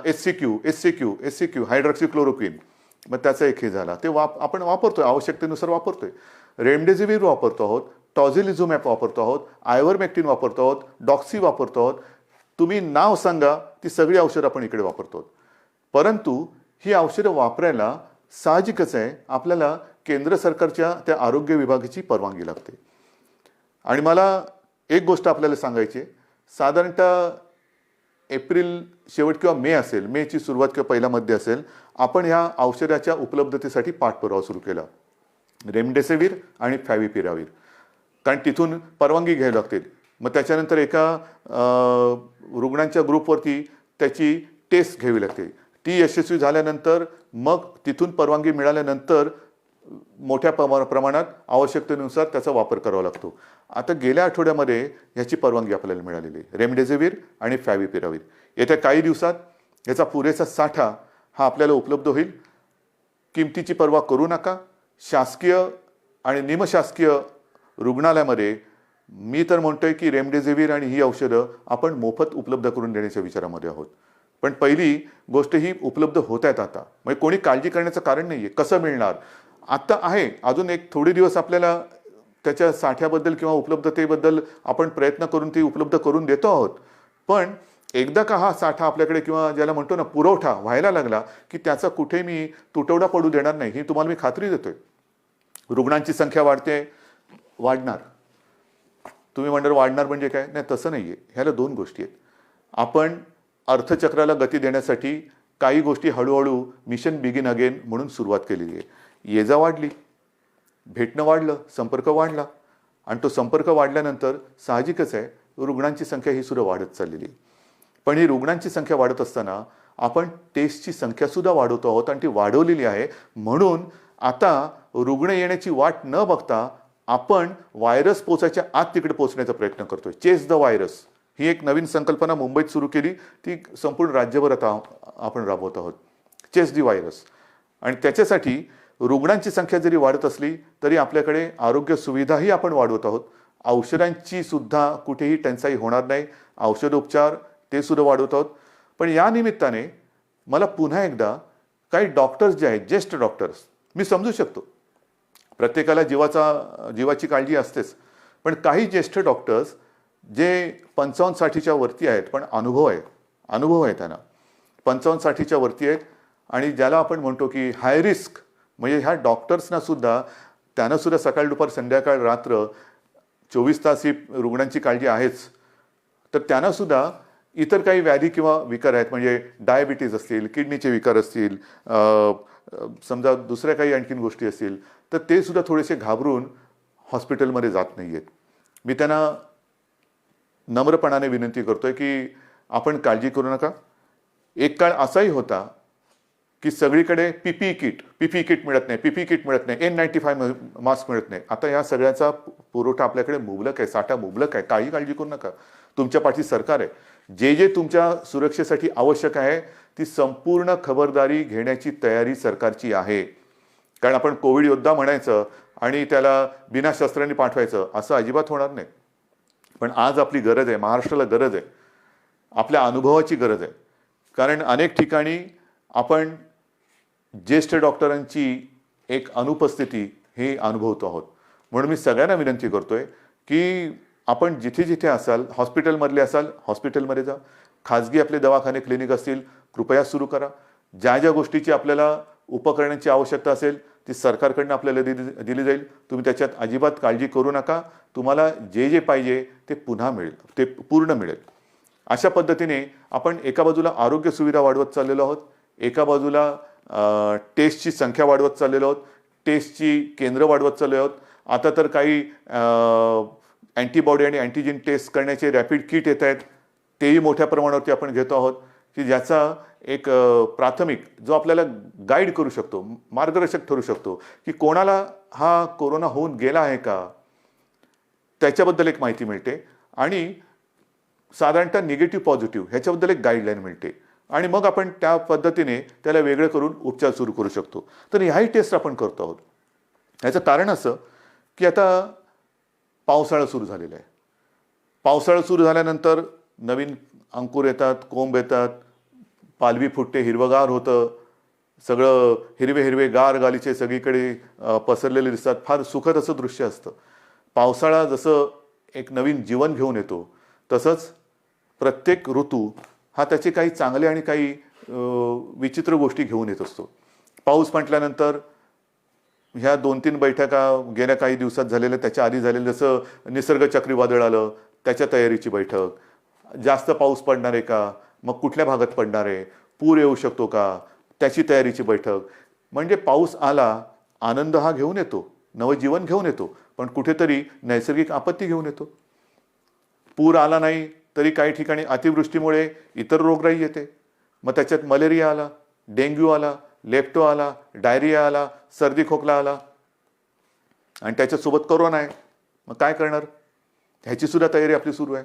एससीक्यू हायड्रॉक्सिक्लोरोक्विन, मग त्याचा एक हे झाला, ते आपण वापरतोय, आवश्यकतेनुसार वापरतोय. रेमडेसिवीर वापरतो आहोत, टॉझिलिझुमॅब वापरतो आहोत, आयव्हरमेक्टिन वापरतो आहोत, डॉक्सी वापरतो आहोत. तुम्ही नाव सांगा, ती सगळी औषधं आपण इकडे वापरतो आहोत. परंतु ही औषधं वापरायला साहजिकच आहे, आपल्याला केंद्र सरकारच्या त्या आरोग्य विभागाची परवानगी लागते. आणि मला एक गोष्ट आपल्याला सांगायची, साधारणतः एप्रिल शेवट किंवा मे असेल, मेची सुरुवात किंवा पहिला मध्ये असेल, आपण ह्या औषधाच्या उपलब्धतेसाठी पाठपुरावा सुरू केला, रेमडेसिवीर आणि फॅव्हिपिरावीर, कारण तिथून परवानगी घ्यावी लागते. मग त्याच्यानंतर एका रुग्णांच्या ग्रुपवरती त्याची टेस्ट घ्यावी लागते. ती यशस्वी झाल्यानंतर मग तिथून परवानगी मिळाल्यानंतर मोठ्या प्रमाणात आवश्यकतेनुसार त्याचा वापर करावा लागतो. आता गेल्या आठवड्यामध्ये ह्याची परवानगी आपल्याला मिळालेली आहे, रेमडेसिवीर आणि फॅव्हिपिरावीर. येत्या काही दिवसात याचा पुरेसा साठा हा आपल्याला उपलब्ध होईल. किमतीची पर्वा करू नका. शासकीय आणि निमशासकीय रुग्णालयामध्ये मी तर म्हणतोय की रेमडेसिवीर आणि ही औषधं आपण मोफत उपलब्ध करून देण्याच्या विचारामध्ये आहोत. पण पहिली गोष्ट ही उपलब्ध होत आहेत आता, म्हणजे कोणी काळजी करण्याचं कारण नाही आहे. कसं मिळणार आता आहे, अजून एक थोडे दिवस आपल्याला त्याच्या साठ्याबद्दल किंवा उपलब्धतेबद्दल आपण प्रयत्न करून ती उपलब्ध करून देतो आहोत. पण एकदा का हा साठा आपल्याकडे किंवा ज्याला म्हणतो ना पुरवठा व्हायला लागला की त्याचा कुठे मी तुटवडा पडू देणार नाही, ही तुम्हाला मी खात्री देतोय. रुग्णांची संख्या वाढणार. तुम्ही म्हणणार वाढणार म्हणजे काय? नाही, तसं नाही आहे. ह्याला दोन गोष्टी आहेत. आपण अर्थचक्राला गती देण्यासाठी काही गोष्टी हळूहळू मिशन बिगिन अगेन म्हणून सुरुवात केलेली आहे. ये जा वाढली, भेटणं वाढलं, संपर्क वाढला आणि तो संपर्क वाढल्यानंतर साहजिकच आहे रुग्णांची संख्या ही सुद्धा वाढत चाललेली आहे. पण ही रुग्णांची संख्या वाढत असताना आपण टेस्टची संख्या सुद्धा वाढवतो आहोत आणि ती वाढवलेली आहे. म्हणून आता रुग्ण येण्याची वाट न बघता आपण व्हायरस पोचायच्या आत तिकडे पोहोचण्याचा प्रयत्न करतोय. चेस द व्हायरस ही एक नवीन संकल्पना मुंबईत सुरू केली, ती संपूर्ण राज्यभर आता आपण राबवत आहोत. Chase the virus. आणि त्याच्यासाठी रुग्णांची संख्या जरी वाढत असली तरी आपल्याकडे आरोग्य सुविधाही आपण वाढवत आहोत. औषधांची सुद्धा कुठेही टंचाई होणार नाही, औषधोपचार ते सुद्धा वाढवत आहोत. पण या निमित्ताने मला पुन्हा एकदा काही डॉक्टर्स जे आहेत, ज्येष्ठ डॉक्टर्स, मी समजू शकतो प्रत्येकाला जीवाची काळजी असतेच, पण काही ज्येष्ठ डॉक्टर्स जे 55-60च्या वरती आहेत, पण अनुभव आहे त्यांना, 55-60च्या वरती आहेत आणि ज्याला आपण म्हणतो की हाय रिस्क, म्हणजे ह्या डॉक्टर्सना सुद्धा त्यांना सुद्धा सकाळ दुपार संध्याकाळ रात्र 24 तास ही रुग्णांची काळजी आहेच. तर त्यांना सुद्धा इतर काही व्याधी किंवा विकार आहेत, म्हणजे डायबिटीज असतील, किडनीचे विकार असतील, समजा दुसऱ्या काही आणखीन गोष्टी असतील, तर ते सुद्धा थोडेसे घाबरून हॉस्पिटलमध्ये जात नाही आहेत. मी त्यांना नम्रपणाने विनंती करतोय की आपण काळजी करू नका. एक काळ असाही होता की सगळीकडे पीपीई किट मिळत नाही, पीपीई किट मिळत नाही, N95 मास्क मिळत नाही. आता या सगळ्याचा पुरवठा आपल्याकडे मुबलक आहे, साठा मुबलक आहे. काही काळजी करू नका, तुमच्या पाठी सरकार आहे. जे जे तुमच्या सुरक्षेसाठी आवश्यक आहे ती संपूर्ण खबरदारी घेण्याची तयारी सरकारची आहे. कारण आपण कोविड योद्धा म्हणायचं आणि त्याला बिना शस्त्रांनी पाठवायचं असं अजिबात होणार नाही. पण आज आपली गरज आहे, महाराष्ट्राला गरज आहे, आपल्या अनुभवाची गरज आहे. कारण अनेक ठिकाणी आपण ज्येष्ठ डॉक्टरांची एक अनुपस्थिती हे अनुभवतो आहोत. म्हणून मी सगळ्यांना विनंती करतोय की आपण जिथे जिथे असाल, हॉस्पिटलमधले असाल हॉस्पिटलमध्ये जा, खाजगी आपले दवाखाने क्लिनिक असतील कृपया सुरू करा. ज्या ज्या गोष्टीची आपल्याला उपकरणांची आवश्यकता असेल ती सरकारकडनं आपल्याला दिली जाईल. तुम्ही त्याच्यात अजिबात काळजी करू नका. तुम्हाला जे जे पाहिजे ते पुन्हा मिळेल, ते पूर्ण मिळेल. अशा पद्धतीने आपण एका बाजूला आरोग्य सुविधा वाढवत चाललेलो आहोत, एका बाजूला टेस्टची संख्या वाढवत चाललेलो आहोत, टेस्टची केंद्र वाढवत चाललेलो आहोत. आता तर काही अँटीबॉडी आणि अँटीजेन टेस्ट करण्याचे रॅपिड किट येत आहेत, तेही मोठ्या प्रमाणावरती आपण घेतो आहोत की ज्याचा एक प्राथमिक जो आपल्याला गाईड करू शकतो, मार्गदर्शक ठरू शकतो की कोणाला हा कोरोना होऊन गेला आहे का त्याच्याबद्दल एक माहिती मिळते आणि साधारणतः निगेटिव्ह पॉझिटिव्ह ह्याच्याबद्दल एक गाईडलाईन मिळते आणि मग आपण त्या पद्धतीने त्याला वेगळं करून उपचार सुरू करू शकतो. तर ह्याही टेस्ट आपण करतो आहोत. ह्याचं कारण असं की आता पावसाळा सुरू झालेला आहे. पावसाळा सुरू झाल्यानंतर नवीन अंकुर येतात, कोंब येतात, पालवी फुटते, हिरवगार होतं, सगळं हिरवे हिरवे गार गालीचे सगळीकडे पसरलेले दिसतात. फार सुखद असं दृश्य असतं. पावसाळा जसं एक नवीन जीवन घेऊन येतो तसंच प्रत्येक ऋतू हा त्याचे काही चांगले आणि काही विचित्र गोष्टी घेऊन येत असतो. पाऊस म्हटल्यानंतर ह्या 2-3 बैठका गेल्या काही दिवसात झालेल्या, त्याच्या आधी झालेलं जसं निसर्ग चक्रीवादळ आलं त्याच्या तयारीची बैठक, जास्त पाऊस पडणार आहे का, मग कुठल्या भागात पडणार आहे, पूर येऊ शकतो का त्याची तयारीची बैठक. म्हणजे पाऊस आला आनंद हा घेऊन येतो, नवजीवन घेऊन येतो, पण कुठेतरी नैसर्गिक आपत्ती घेऊन येतो. पूर आला नाही तरी काही ठिकाणी अतिवृष्टीमुळे इतर रोगराई येते. मग त्याच्यात मलेरिया आला, डेंग्यू आला, लेप्टो आला, डायरिया आला, सर्दी खोकला आला आणि त्याच्यासोबत कोरोना आहे. मग काय करणार, ह्याची सुद्धा तयारी आपली सुरू आहे.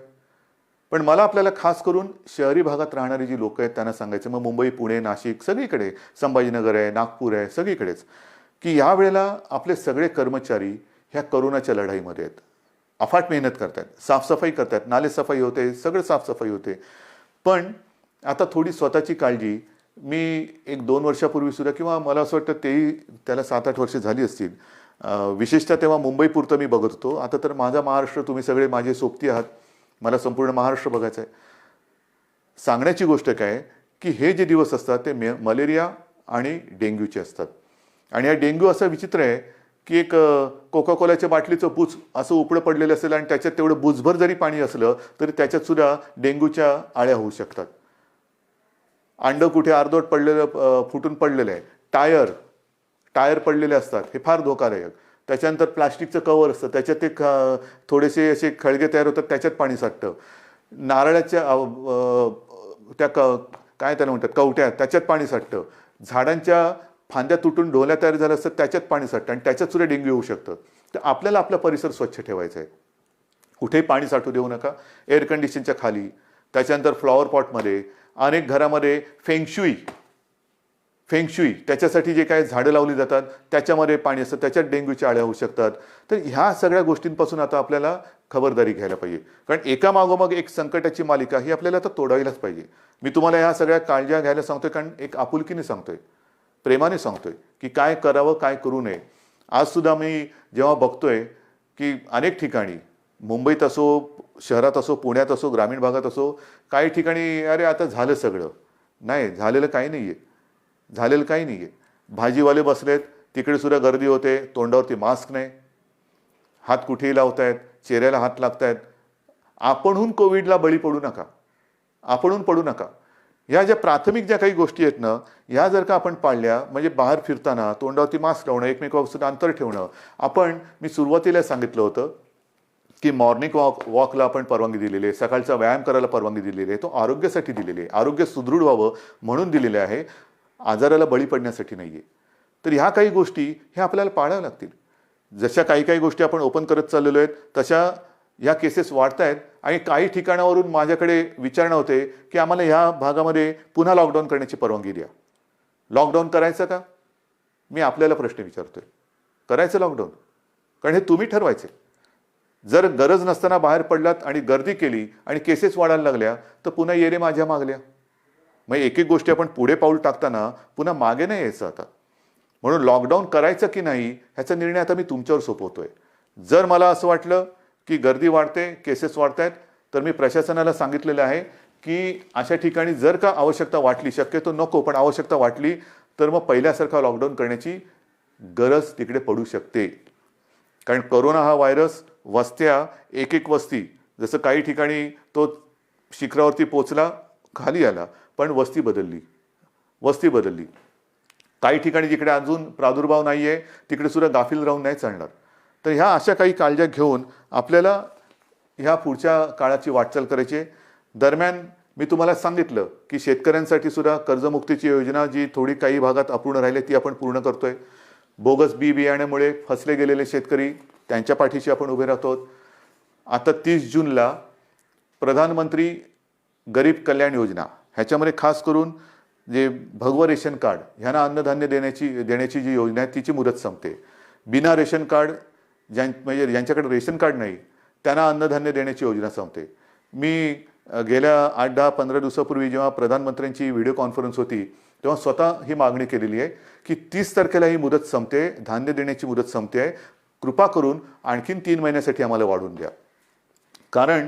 पण मला आपल्याला खास करून शहरी भागात राहणारी जी लोक आहेत त्यांना सांगायचं, मग मुंबई, पुणे, नाशिक सगळीकडे, संभाजीनगर आहे, नागपूर आहे, सगळीकडेच, की या वेळेला आपले सगळे कर्मचारी ह्या कोरोनाच्या लढाईमध्ये आहेत. अफाट मेहनत करतात, साफसफाई करतात, नालेसफाई होते, सगळं साफसफाई होते. पण आता थोडी स्वतःची काळजी मी 1-2 वर्षापूर्वी सुद्धा, किंवा मला असं वाटतं तेही त्याला 7-8 वर्ष झाली असतील, विशेषतः तेव्हा मुंबईपुरतं मी बघत होतो. आता तर माझा महाराष्ट्र, तुम्ही सगळे माझे सोबती आहात, मला संपूर्ण महाराष्ट्र बघायचं आहे. सांगण्याची गोष्ट काय की हे जे दिवस असतात ते मलेरिया आणि डेंग्यूचे असतात. आणि हा डेंग्यू असा विचित्र आहे की एक कोका कोलाच्या बाटलीचं बुच असं उपडं पडलेलं असेल आणि त्याच्यात तेवढं बुचभर जरी पाणी असलं तरी त्याच्यात सुद्धा डेंग्यूच्या आळ्या होऊ शकतात. अंड कुठे अर्धवट पडलेलं, फुटून पडलेलं आहे, टायर पडलेले असतात, हे फार धोकादायक. त्याच्यानंतर प्लास्टिकचं कवर असतं, त्याच्यात ते थोडेसे असे खळगे तयार होतात, त्याच्यात पाणी साठतं. नारळाच्या त्या काय त्याला म्हणतात कवट्या, त्याच्यात पाणी साठतं. झाडांच्या फांद्या तुटून ढोल्या तयार झाल्या असतात, त्याच्यात पाणी साठतं आणि त्याच्यात सुद्धा डेंग्यू होऊ शकतं. तर आपल्याला आपला परिसर स्वच्छ ठेवायचा आहे. कुठेही पाणी साठू देऊ नका. एअर कंडिशनच्या खाली, त्याच्यानंतर फ्लॉवर पॉटमध्ये, अनेक घरामध्ये फेंगशुई त्याच्यासाठी जे काही झाडं लावली जातात त्याच्यामध्ये पाणी असतं, त्याच्यात डेंग्यूच्या आळ्या होऊ शकतात. तर ह्या सगळ्या गोष्टींपासून आता आपल्याला खबरदारी घ्यायला पाहिजे. कारण एका मागोमाग एक संकटाची मालिका ही आपल्याला आता तोडायलाच पाहिजे. मी तुम्हाला ह्या सगळ्या काळज्या घ्यायला सांगतोय कारण एक आपुलकीने सांगतोय, प्रेमाने सांगतोय की काय करावं, काय करू नये. आज सुद्धा मी जेव्हा बघतोय की अनेक ठिकाणी, मुंबईत असो, शहरात असो, पुण्यात असो, ग्रामीण भागात असो, काही ठिकाणी अरे आता झालं सगळं. नाही झालेलं काही नाही आहे. भाजीवाले बसलेत, तिकडे सुद्धा गर्दी होते, तोंडावरती मास्क नाही, हात कुठेही लावतायत, चेहऱ्याला हात लागतायत. आपणहून कोविडला बळी पडू नका. ह्या ज्या प्राथमिक ज्या काही गोष्टी आहेत ना, ह्या जर का आपण पाळल्या, म्हणजे बाहेर फिरताना तोंडावरती मास्क लावणं, एकमेकांपासून अंतर ठेवणं. मी सुरुवातीला सांगितलं होतं की मॉर्निंग वॉकला आपण परवानगी दिलेली आहे, सकाळचा व्यायाम करायला परवानगी दिलेली आहे. तो आरोग्यासाठी दिलेली आहे, आरोग्य सुदृढ व्हावं म्हणून दिलेले आहे. आजाराला बळी पडण्यासाठी नाही आहे. तर ह्या काही गोष्टी ह्या आपल्याला पाळाव्या लागतील. जशा काही काही गोष्टी आपण ओपन करत चाललेलो आहेत तशा ह्या केसेस वाढत आहेत आणि काही ठिकाणावरून माझ्याकडे विचारणा होते की आम्हाला ह्या भागामध्ये पुन्हा लॉकडाऊन करण्याची परवानगी द्या. लॉकडाऊन करायचं का? मी आपल्याला प्रश्न विचारतोय. करायचं लॉकडाऊन? कारण हे तुम्ही ठरवायचे. जर गरज नसताना बाहेर पडलात आणि गर्दी केली आणि केसेस वाढायला लागल्या तर पुन्हा येरे माझ्या मागल्या. मग एक एक गोष्टी आपण पुढे पाऊल टाकताना पुन्हा मागे नाही यायचं आता. म्हणून लॉकडाऊन करायचं की नाही ह्याचा निर्णय आता मी तुमच्यावर सोपवतोय. जर मला असं वाटलं की गर्दी वाढते, केसेस वाढत आहेत, तर मी प्रशासनाला सांगितलेलं आहे की अशा ठिकाणी जर का आवश्यकता वाटली, शक्यतो नको पण आवश्यकता वाटली तर मग पहिल्यासारखा लॉकडाऊन करण्याची गरज तिकडे पडू शकते. कारण कोरोना हा व्हायरस वस्त्या एक एक वस्ती, जसं काही ठिकाणी तो शिखरावरती पोचला, खाली आला, पण वस्ती बदलली. काही ठिकाणी जिकडे अजून प्रादुर्भाव नाही आहे तिकडे सुद्धा गाफील राहून नाही चालणार. तर ह्या अशा काही काळज्या घेऊन आपल्याला ह्या पुढच्या काळाची वाटचाल करायची. दरम्यान मी तुम्हाला सांगितलं की शेतकऱ्यांसाठी सुद्धा कर्जमुक्तीची योजना जी थोडी काही भागात अपूर्ण राहिली ती आपण पूर्ण करतोय. बोगस बी बियाण्यामुळे फसले गेलेले शेतकरी त्यांच्या पाठीशी आपण उभे राहतो. आता 30 जूनला प्रधानमंत्री गरीब कल्याण योजना ह्याच्यामध्ये खास करून जे भगवं रेशन कार्ड ह्यांना अन्नधान्य देण्याची जी योजना आहे तिची मुदत संपते. बिना रेशन कार्ड म्हणजे ज्यांच्याकडे रेशन कार्ड नाही त्यांना अन्नधान्य देण्याची योजना संपते. मी गेल्या 8-10-15 दिवसापूर्वी जेव्हा प्रधानमंत्र्यांची व्हिडिओ कॉन्फरन्स होती तेव्हा स्वतः ही मागणी केलेली आहे की 30 तारखेला ही मुदत संपते, धान्य देण्याची मुदत संपते आहे, कृपा करून आणखीन 3 महिन्यासाठी आम्हाला वाढवून द्या. कारण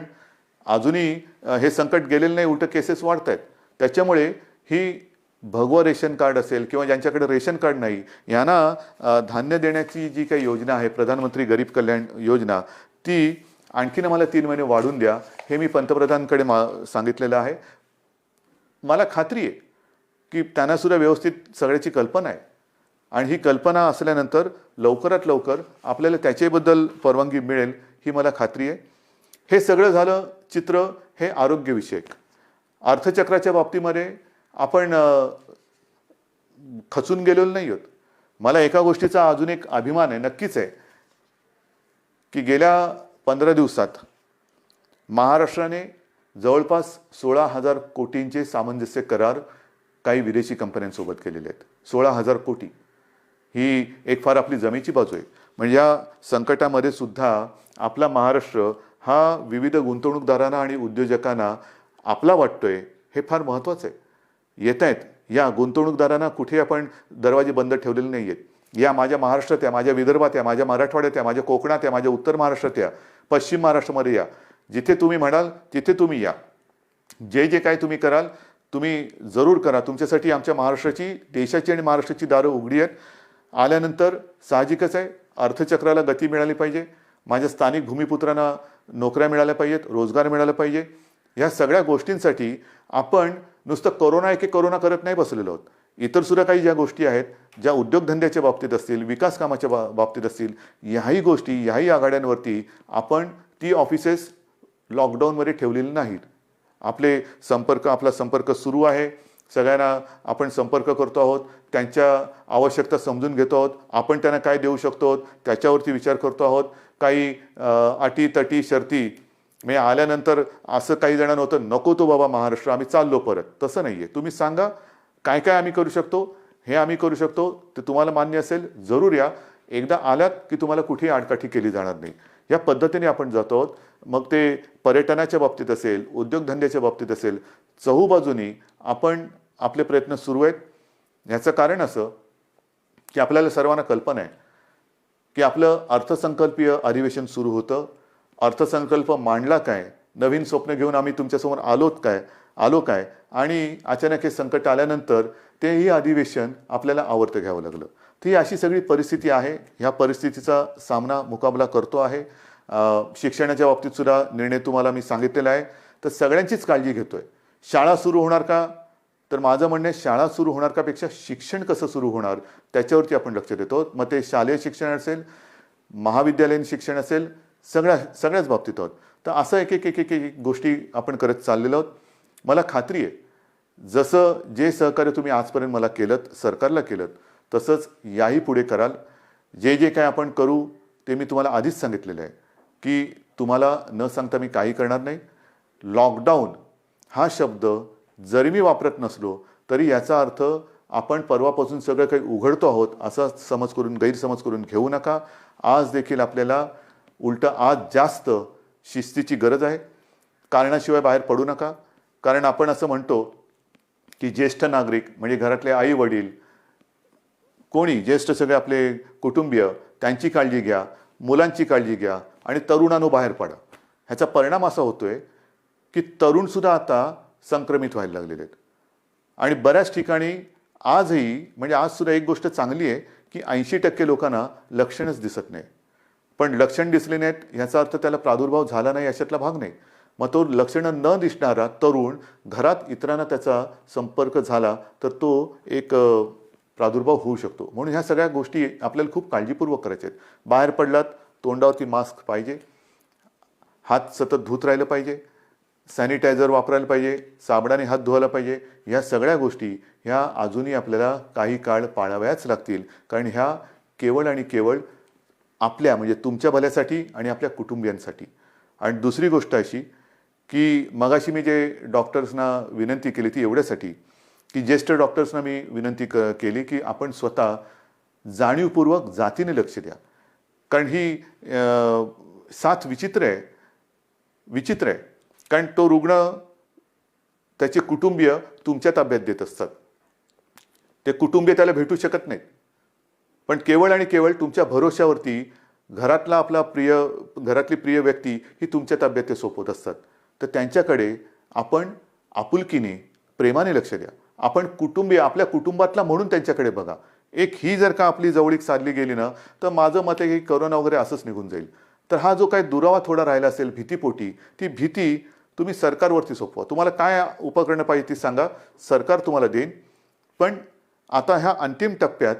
अजूनही हे संकट गेलेलं नाही, उलट केसेस वाढत आहेत. त्याच्यामुळे ही भगवं रेशन कार्ड असेल किंवा ज्यांच्याकडे रेशन कार्ड नाही यांना धान्य देण्याची जी काही योजना आहे प्रधानमंत्री गरीब कल्याण योजना ती आणखीन आम्हाला 3 महिने वाढवून द्या हे मी पंतप्रधानांकडे सांगितलेलं आहे. मला खात्री आहे की त्यांना सुद्धा व्यवस्थित सगळ्याची कल्पना आहे आणि ही कल्पना असल्यानंतर लवकरात लवकर आपल्याला त्याच्याबद्दल परवानगी मिळेल ही मला खात्री आहे. हे सगळं झालं चित्र हे आरोग्यविषयक. अर्थचक्राच्या बाबतीमध्ये आपण खचून गेलेलो नाही आहोत. मला एका गोष्टीचा अजून एक अभिमान आहे, नक्कीच आहे, की गेल्या 15 दिवसात महाराष्ट्राने जवळपास 16,000 कोटींचे सामंजस्य करार काही विदेशी कंपन्यांसोबत केलेले आहेत. 16,000 कोटी ही एक फार आपली जमेची बाजू आहे. म्हणजे या संकटामध्ये सुद्धा आपला महाराष्ट्र हा विविध गुंतवणूकदारांना आणि उद्योजकांना आपला वाटतोय हे फार महत्त्वाचं आहे. येत आहेत या गुंतवणूकदारांना कुठे आपण दरवाजे बंद ठेवलेले नाही आहेत. या माझ्या महाराष्ट्रात या, माझ्या विदर्भात या, माझ्या मराठवाड्यात या, माझ्या कोकणात या, माझ्या उत्तर महाराष्ट्रात या, पश्चिम महाराष्ट्रामध्ये या, जिथे तुम्ही म्हणाल तिथे तुम्ही या. जे जे काय तुम्ही कराल तुम्ही जरूर करा. तुमच्यासाठी आमच्या महाराष्ट्राची, देशाची आणि महाराष्ट्राची दारं उघडी आहेत. आल्यानंतर साहजिकच आहे अर्थचक्राला गती मिळाली पाहिजे. माझ्या स्थानिक भूमिपुत्रांना नोकऱ्या मिळाल्या पाहिजेत, रोजगार मिळाला पाहिजे. या सगळ्या गोष्टींसाठी आपण नुसतं कोरोना एके कोरोना करत नाही बसलेलो आहोत. इतर सुद्धा काही ज्या गोष्टी आहेत, ज्या उद्योगधंद्याच्या बाबतीत असतील, विकास कामाच्या बाबतीत असतील, ह्याही गोष्टी, ह्याही आघाड्यांवरती आपण ती ऑफिसेस लॉकडाऊनमध्ये ठेवलेली नाहीत. आपला संपर्क सुरू आहे. सगळ्यांना आपण संपर्क करतो आहोत, त्यांच्या आवश्यकता समजून घेतो आहोत. आपण त्यांना काय देऊ शकतो त्याच्यावरती विचार करतो आहोत. काही अटी तटी शर्ती म्हणजे आल्यानंतर असं काही जणांना होतं नको तो बाबा महाराष्ट्र आम्ही चाललो परत, तसं नाही आहे. तुम्ही सांगा काय काय आम्ही करू शकतो, हे आम्ही करू शकतो, ते तुम्हाला मान्य असेल जरूर या. एकदा आलात की तुम्हाला कुठेही आडकाठी केली जाणार नाही. या पद्धतीने आपण जातो आहोत. मग ते पर्यटनाच्या बाबतीत असेल, उद्योगधंद्याच्या बाबतीत असेल, चहूबाजूनी आपण आपले प्रयत्न सुरू आहेत. ह्याचं कारण असं की आपल्याला सर्वांना कल्पना आहे की आपलं अर्थसंकल्पीय अधिवेशन सुरू होतं. अर्थसंकल्प मांडला काय, नवीन स्वप्न घेऊन आम्ही तुमच्यासमोर आलो काय आणि अचानक हे संकट आल्यानंतर तेही अधिवेशन आपल्याला आवर्त घ्यावं लागलं. ती अशी सगळी परिस्थिती आहे. ह्या परिस्थितीचा मुकाबला करतो आहे. शिक्षणाच्या बाबतीत सुद्धा निर्णय तुम्हाला मी सांगितलेला आहे. तर सगळ्यांचीच काळजी घेतोय. शाळा सुरू होणार का, तर माझं म्हणणं आहे शाळा सुरू होणार का पेक्षा शिक्षण कसं सुरू होणार त्याच्यावरती आपण लक्ष देतो. मग ते शालेय शिक्षण असेल, महाविद्यालयीन शिक्षण असेल, सगळ्याच बाबतीत आहोत. तर असं एक एक एक एक एक गोष्टी आपण करत चाललेलो आहोत. मला खात्री आहे जसं जे सहकार्य तुम्ही आजपर्यंत मला केलं, सरकारला केलं, तसंच याही पुढे कराल. जे जे काय आपण करू ते मी तुम्हाला आधीच सांगितलेलं आहे की तुम्हाला न सांगता मी काही करणार नाही. लॉकडाऊन हा शब्द जरी मी वापरत नसलो तरी याचा अर्थ आपण परवापासून सगळं काही उघडतो आहोत असा गैरसमज करून घेऊ नका. आज देखील आपल्याला उलटं आज जास्त शिस्तीची गरज आहे. कारणाशिवाय बाहेर पडू नका. कारण आपण असं म्हणतो की ज्येष्ठ नागरिक म्हणजे घरातले आई वडील कोणी ज्येष्ठ सगळे आपले कुटुंबीय त्यांची काळजी घ्या, मुलांची काळजी घ्या आणि तरुणांनो बाहेर पडा. ह्याचा परिणाम असा होतोय की तरुणसुद्धा आता संक्रमित व्हायला लागलेले आहेत. आणि बऱ्याच ठिकाणी आजही म्हणजे आजसुद्धा एक गोष्ट चांगली आहे की 80% लोकांना लक्षणच दिसत नाही. पण लक्षण दिसले नाहीत ह्याचा अर्थ त्याला प्रादुर्भाव झाला नाही अशातला भाग नाही. मग तो लक्षणं न दिसणारा तरुण घरात इतरांना त्याचा संपर्क झाला तर तो एक प्रादुर्भाव होऊ शकतो. म्हणून ह्या सगळ्या गोष्टी आपल्याला खूप काळजीपूर्वक करायच्या आहेत. बाहेर पडलात तोंडावरती मास्क पाहिजे, हात सतत धुत राहिलं पाहिजे, सॅनिटायझर वापरायला पाहिजे, साबणाने हात धुवायला पाहिजे. ह्या सगळ्या गोष्टी ह्या अजूनही आपल्याला काही काळ पाळाव्याच लागतील. कारण ह्या केवळ आणि केवळ आपल्या म्हणजे तुमच्या भल्यासाठी आणि आपल्या कुटुंबियांसाठी. आणि दुसरी गोष्ट अशी की मगाशी मी जे डॉक्टर्सना विनंती केली ती एवढ्यासाठी की ज्येष्ठ डॉक्टर्सना मी विनंती केली की आपण स्वतः जाणीवपूर्वक जातीने लक्ष द्या. कारण ही साथ विचित्र आहे. कारण तो रुग्ण त्याचे कुटुंबीय तुमच्या ताब्यात देत असतात. ते कुटुंबीय त्याला भेटू शकत नाहीत. पण केवळ आणि केवळ तुमच्या भरोश्यावरती घरातली प्रिय व्यक्ती ही तुमच्या ताब्यात ते सोपवत असतात. तर त्यांच्याकडे आपण आपुलकीने प्रेमाने लक्ष द्या. आपण आपल्या कुटुंबातला म्हणून त्यांच्याकडे बघा. ही जर का आपली जवळीक साधली गेली ना तर माझं मत आहे की करोना वगैरे असंच निघून जाईल. तर हा जो काही दुरावा थोडा राहिला असेल भीतीपोटी, ती भीती तुम्ही सरकारवरती सोपवा. तुम्हाला काय उपकरणं पाहिजे ती सांगा, सरकार तुम्हाला देईन. पण आता ह्या अंतिम टप्प्यात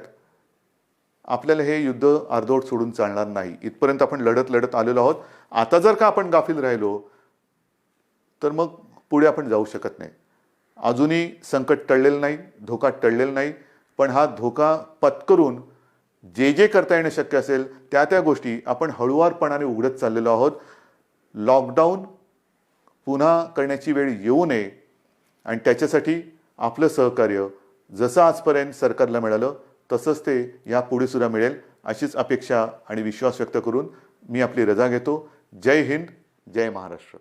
आपल्याला हे युद्ध अर्धवट सोडून चालणार नाही. इथपर्यंत आपण लढत आलेलो आहोत. आता जर का आपण गाफील राहिलो तर मग पुढे आपण जाऊ शकत नाही. अजूनही संकट टळलेलं नाही, धोका टळलेला नाही. पण हा धोका पत्करून जे करता येणं शक्य असेल त्या गोष्टी आपण हळुवारपणाने उघडत चाललेलो आहोत. लॉकडाऊन पुन्हा करण्याची वेळ येऊ नये आणि त्याच्यासाठी आपलं सहकार्य जसं आजपर्यंत सरकारला मिळालं तसंच ते यापुढे सुद्धा मिळेल अशीच अपेक्षा आणि विश्वास व्यक्त करून मी आपली रजा घेतो. जय हिंद, जय महाराष्ट्र.